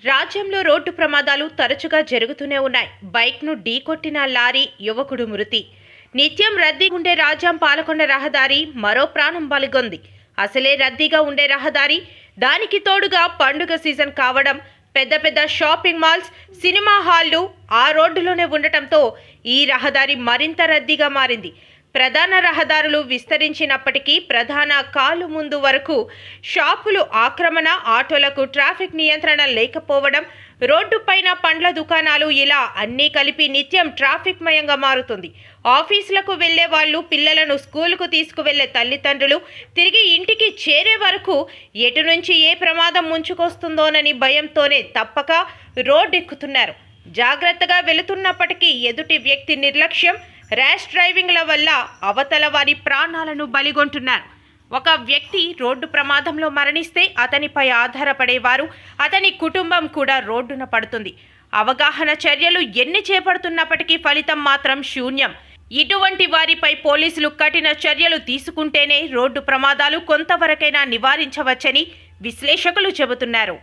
రాజ్యంలో రోడ్డు ప్రమాదాలు తరచుగా జరుగుతూనే ఉన్నాయి. బైక్ను ఢీకొట్టిన లారీ, యువకుడు మృతి. నిత్యం రద్దీ ఉండే రాజ్యం పాలకొండ రహదారి మరో ప్రాణం బలిగొంది. అసలే రద్దీగా ఉండే రహదారి, దానికి తోడుగా పండుగ సీజన్ కావడం, పెద్ద పెద్ద షాపింగ్ మాల్స్, సినిమా హాళ్లు ఆ రోడ్డులోనే ఉండటంతో ఈ రహదారి మరింత రద్దీగా మారింది. ప్రధాన రహదారులు విస్తరించినప్పటికీ ప్రధాన కాలు ముందు వరకు షాపులు ఆక్రమణ, ఆటోలకు ట్రాఫిక్ నియంత్రణ లేకపోవడం, రోడ్డుపైన పండ్ల దుకాణాలు, ఇలా అన్నీ కలిపి నిత్యం ట్రాఫిక్ మయంగా మారుతుంది. ఆఫీసులకు వెళ్లే వాళ్ళు, పిల్లలను స్కూలుకు తీసుకువెళ్లే తల్లిదండ్రులు తిరిగి ఇంటికి చేరే వరకు ఎటు నుంచి ఏ ప్రమాదం ముంచుకొస్తుందోనని భయంతోనే తప్పక రోడ్డెక్కుతున్నారు. జాగ్రత్తగా వెళుతున్నప్పటికీ ఎదుటి వ్యక్తి నిర్లక్ష్యం, ర్యాష్ డ్రైవింగ్ల వల్ల అవతల వారి ప్రాణాలను బలిగొంటున్నారు. ఒక వ్యక్తి రోడ్డు ప్రమాదంలో మరణిస్తే అతనిపై ఆధారపడేవారు, అతని కుటుంబం కూడా రోడ్డున పడుతుంది. అవగాహన చర్యలు ఎన్ని చేపడుతున్నప్పటికీ ఫలితం మాత్రం శూన్యం. ఇటువంటి వారిపై పోలీసులు కఠిన చర్యలు తీసుకుంటేనే రోడ్డు ప్రమాదాలు కొంతవరకైనా నివారించవచ్చని విశ్లేషకులు చెబుతున్నారు.